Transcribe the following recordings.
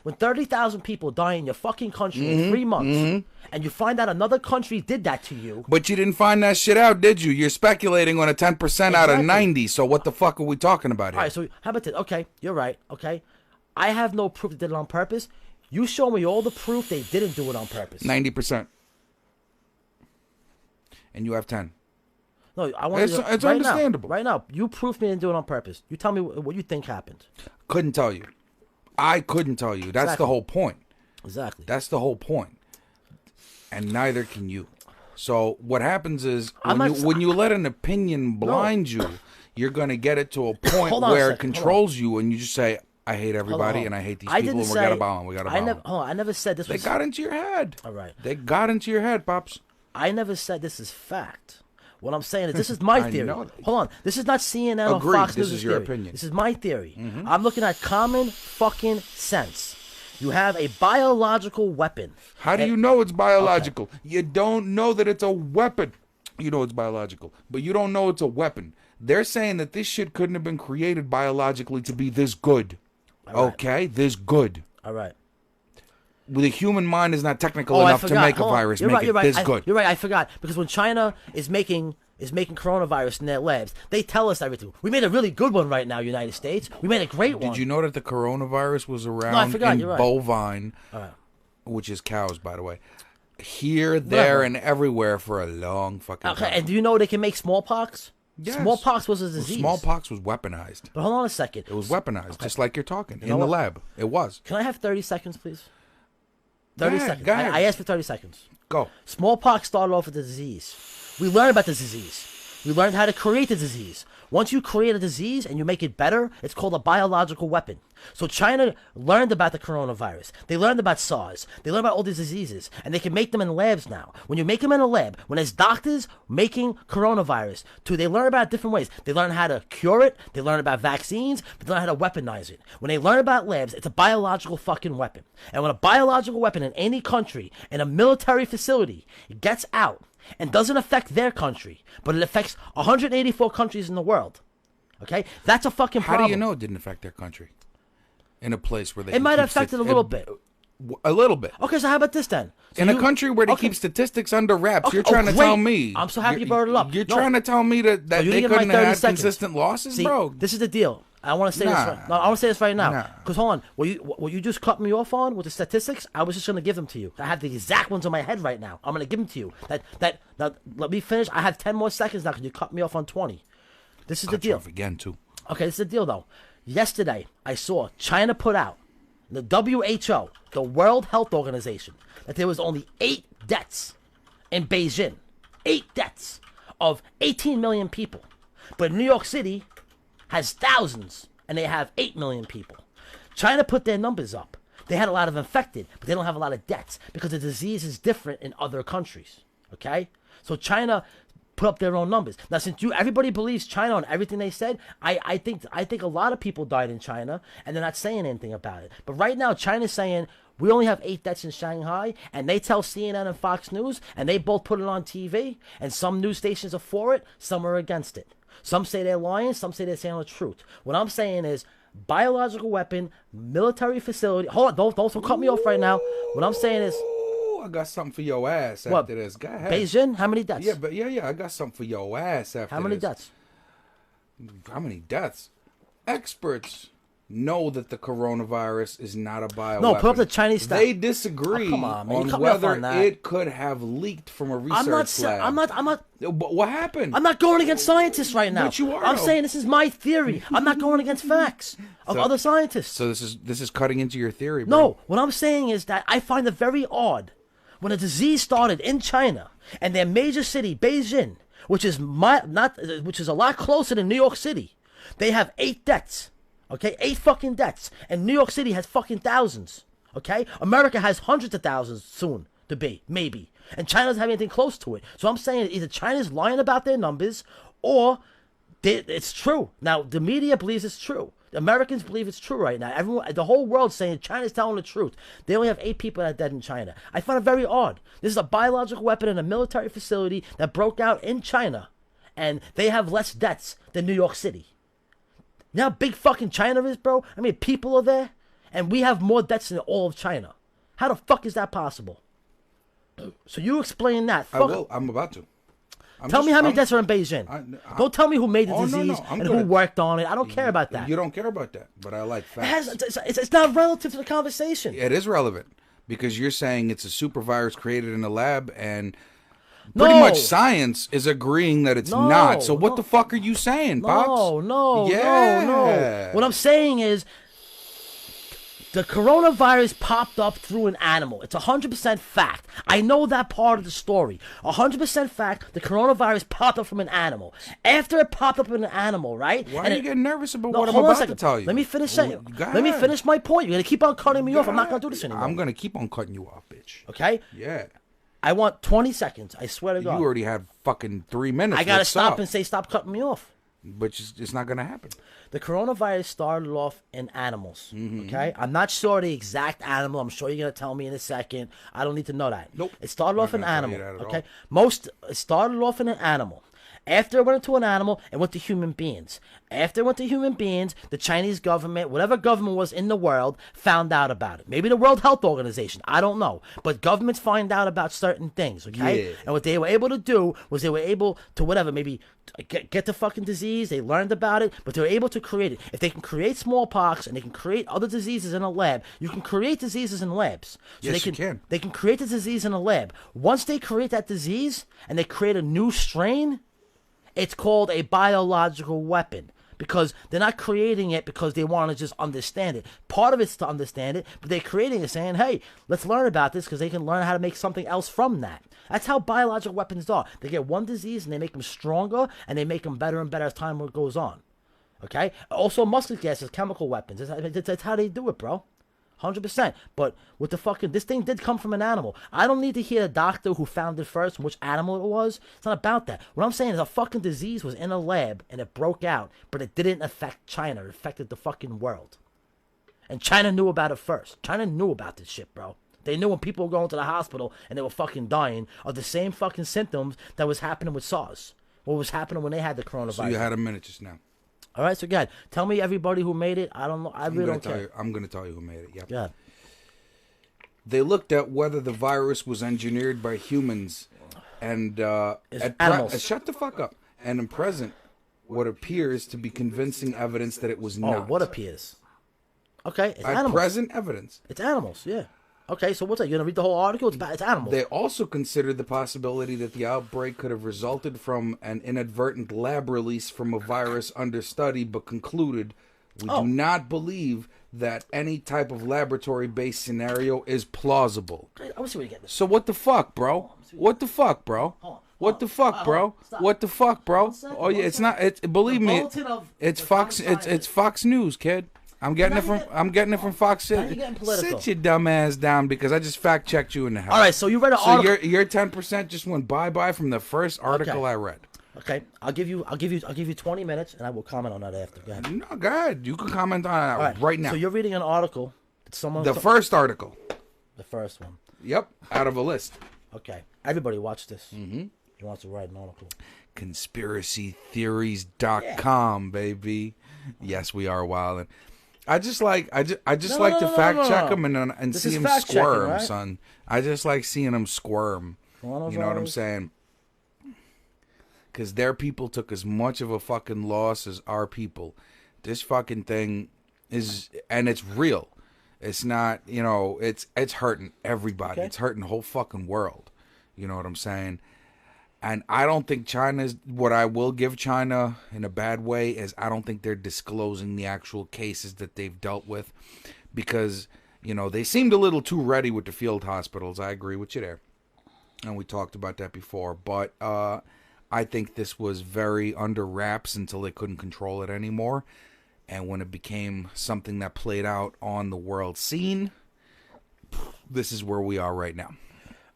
when 30,000 people die in your fucking country in 3 months, and you find out another country did that to you. But you didn't find that shit out, did you? You're speculating on a 10% out of 90. So what the fuck are we talking about here? All right, so how about this? Okay, you're right. Okay, I have no proof they did it on purpose. You show me all the proof they didn't do it on purpose. 90%. And you have 10. No, I want it's understandable. Right now, you proof me didn't do it on purpose. You tell me what you think happened. Couldn't tell you. I couldn't tell you. That's the whole point. Exactly. That's the whole point. And neither can you. So what happens is when you let an opinion blind you, you're going to get it to a point where it controls you, and you just say, I hate everybody and I hate these people, and we got to bomb them. We got to bomb them. I never said this was... They got into your head. All right. They got into your head, Pops. I never said this is fact. What I'm saying is this is my theory. Hold on. This is not CNN or Fox News. This is your opinion. This is my theory. I'm looking at common fucking sense. You have a biological weapon. How do you know it's biological? Okay. You don't know that it's a weapon. You know it's biological, but you don't know it's a weapon. They're saying that this shit couldn't have been created biologically to be this good. Right. Okay? This good. All right. The human mind is not technical enough to make a virus this good. You're right. I forgot, because when China is making coronavirus in their labs, they tell us everything. We made a really good one right now, United States. We made a great one. Did you know that the coronavirus was around in bovine, which is cows, by the way, here, there, and everywhere for a long fucking time? And do you know they can make smallpox? Yes. Smallpox was a disease. Smallpox was weaponized. But hold on a second. It was weaponized, just like you're talking, in the lab. It was. Can I have 30 seconds, please? 30 seconds. Go ahead. I asked for 30 seconds. Go. Smallpox started off with a disease. We learned about the disease. We learned how to create the disease. Once you create a disease and you make it better, it's called a biological weapon. So China learned about the coronavirus. They learned about SARS. They learned about all these diseases. And they can make them in labs now. When you make them in a lab, when there's doctors making coronavirus, they learn about it different ways. They learn how to cure it. They learn about vaccines. They learn how to weaponize it. When they learn about labs, it's a biological fucking weapon. And when a biological weapon in any country, in a military facility, it gets out, and doesn't affect their country, but it affects 184 countries in the world. Okay? That's a fucking problem. How do you know it didn't affect their country? In a place where they... It might have affected a little bit. A little bit. Okay, so how about this then? So in a country where they keep statistics under wraps, you're trying to tell me... I'm so happy you brought it up. You're trying to tell me that they couldn't have had consistent losses, See, bro? This is the deal. I want to say this. I want to say this right now. Because hold on, what you just cut me off on with the statistics, I was just gonna give them to you. I have the exact ones in my head right now. I'm gonna give them to you. Now, let me finish. I have 10 more seconds now because you cut me off on 20. This is the deal. Again too. Okay, this is the deal though. Yesterday, I saw China put out, the WHO, the World Health Organization, that there was only 8 deaths in Beijing. 8 deaths of 18 million people. But New York City has thousands, and they have 8 million people. China put their numbers up. They had a lot of infected, but they don't have a lot of deaths because the disease is different in other countries. Okay? So China put up their own numbers. Now, since everybody believes China on everything they said, I think a lot of people died in China, and they're not saying anything about it. But right now, China's saying, we only have 8 deaths in Shanghai, and they tell CNN and Fox News, and they both put it on TV, and some news stations are for it, some are against it. Some say they're lying, some say they're saying the truth. What I'm saying is, biological weapon, military facility. Hold on, don't cut me off right now. What I'm saying is, I got something for your ass after this. Go ahead. Beijing, how many deaths? Yeah, I got something for your ass after this. How many deaths? How many deaths? Experts know that the coronavirus is not a bioweapon. No, put up the Chinese stuff. They disagree on whether it could have leaked from a research lab. I'm not. But what happened? I'm not going against scientists right now. But you are. I'm saying this is my theory. I'm not going against facts of other scientists. So this is cutting into your theory, bro. No, what I'm saying is that I find it very odd when a disease started in China and their major city, Beijing, which is a lot closer than New York City. They have 8 deaths. Okay, 8 fucking deaths. And New York City has fucking thousands. Okay? America has hundreds of thousands soon to be, maybe. And China doesn't have anything close to it. So I'm saying either China's lying about their numbers or it's true. Now, the media believes it's true. The Americans believe it's true right now. Everyone, the whole world's saying China's telling the truth. They only have 8 people that are dead in China. I find it very odd. This is a biological weapon in a military facility that broke out in China. And they have less deaths than New York City. You know how big fucking China is, bro? I mean, people are there. And we have more deaths than all of China. How the fuck is that possible? So you explain that. I will. I'm about to. Tell me how many deaths are in Beijing. Don't tell me who made the disease and who worked on it. I don't care about that. You don't care about that, but I like facts. It's not relative to the conversation. It is relevant because you're saying it's a super virus created in a lab, and pretty much science is agreeing that it's not. So what the fuck are you saying, Pops? No. What I'm saying is, the coronavirus popped up through an animal. It's 100% fact. I know that part of the story. 100% fact, the coronavirus popped up from an animal. After it popped up in an animal, right? Why are you getting nervous about what I'm about to tell you? Let me finish Let me finish my point. You're going to keep on cutting me off. I'm not going to do this anymore. I'm going to keep on cutting you off, bitch. Okay? Yeah. I want 20 seconds. I swear to God. You already had fucking 3 minutes. I got to stop and say, stop cutting me off. But it's not going to happen. The coronavirus started off in animals, okay? I'm not sure the exact animal. I'm sure you're going to tell me in a second. I don't need to know that. Nope. It started off in an animal, okay? It started off in an animal. After it went into an animal, it went to human beings. After it went to human beings, the Chinese government, whatever government was in the world, found out about it. Maybe the World Health Organization. I don't know. But governments find out about certain things, okay? Yeah. And what they were able to do was they were able to maybe get the fucking disease. They learned about it, but they were able to create it. If they can create smallpox and they can create other diseases in a lab, you can create diseases in labs. So yes, you can. They can create the disease in a lab. Once they create that disease and they create a new strain, it's called a biological weapon because they're not creating it because they want to just understand it. Part of it's to understand it, but they're creating it saying, hey, let's learn about this because they can learn how to make something else from that. That's how biological weapons are. They get one disease and they make them stronger and they make them better and better as time goes on. Okay? Also, mustard gas is chemical weapons. That's how they do it, bro. 100%. But with the fucking, this thing did come from an animal. I don't need to hear the doctor who found it first and which animal it was. It's not about that. What I'm saying is a fucking disease was in a lab and it broke out, but it didn't affect China. It affected the fucking world. And China knew about it first. China knew about this shit, bro. They knew when people were going to the hospital and they were fucking dying of the same fucking symptoms that was happening with SARS. What was happening when they had the coronavirus. So you had a minute just now. All right, so God, tell me everybody who made it. I don't know. I really don't care. I'm going to tell you who made it. Yeah. Yeah. They looked at whether the virus was engineered by humans, and animals. Shut the fuck up. And in present, what appears to be convincing evidence that it was not. Oh, what appears? Okay, it's animals. Present evidence. It's animals. Yeah. Okay, so what's that? You're gonna read the whole article? It's animals. They also considered the possibility that the outbreak could have resulted from an inadvertent lab release from a virus under study, but concluded we do not believe that any type of laboratory-based scenario is plausible. Okay, I want to see where you get this. So what the fuck, bro? What the fuck, bro? What the fuck, bro? What the fuck, bro? Oh yeah, it's not. It's believe me, it's Fox. It's Fox News, kid. I'm getting it from Fox. Sit your dumb ass down because I just fact checked you in the house. All right, so you read an article. So your 10% just went bye from the first article I read. Okay, I'll give you 20 minutes and I will comment on that after. Go ahead. No, go ahead. You can comment on that right now. So you're reading an article. First article. The first one. Yep, out of a list. Okay, everybody watch this. Mm-hmm. He wants to write an article. Conspiracytheories.com, baby. Yes, we are wildin'. I just like to fact check them and see them squirm, right? Son. I just like seeing them squirm. You know what I'm saying? Because their people took as much of a fucking loss as our people. This fucking thing is, and it's real. It's not, it's hurting everybody. Okay. It's hurting the whole fucking world. You know what I'm saying? And I don't think China's, what I will give China in a bad way is I don't think they're disclosing the actual cases that they've dealt with because, they seemed a little too ready with the field hospitals. I agree with you there. And we talked about that before. But I think this was very under wraps until they couldn't control it anymore. And when it became something that played out on the world scene, this is where we are right now.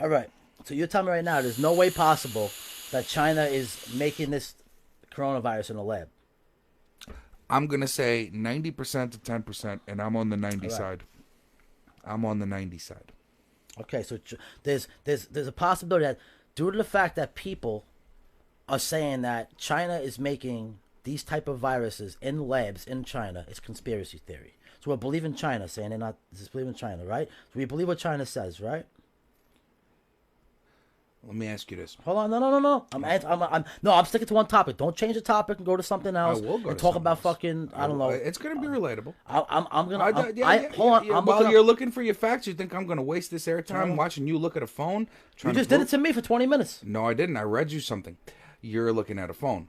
All right. So you're telling me right now there's no way possible that China is making this coronavirus in a lab? I'm going to say 90% to 10%, and I'm on the 90 side. I'm on the 90 side. Okay, so there's a possibility that due to the fact that people are saying that China is making these type of viruses in labs in China is conspiracy theory. So we believe in China, saying they're not believe in China, right? So we believe what China says, right? Let me ask you this. Hold on, no. I'm sticking to one topic. Don't change the topic and go to something else. I will go and to talk something about else. fucking. I don't know. It's gonna be relatable. I'm gonna. Hold on. While you're looking for your facts, you think I'm gonna waste this airtime watching you look at a phone? You just did it to me for 20 minutes. No, I didn't. I read you something. You're looking at a phone.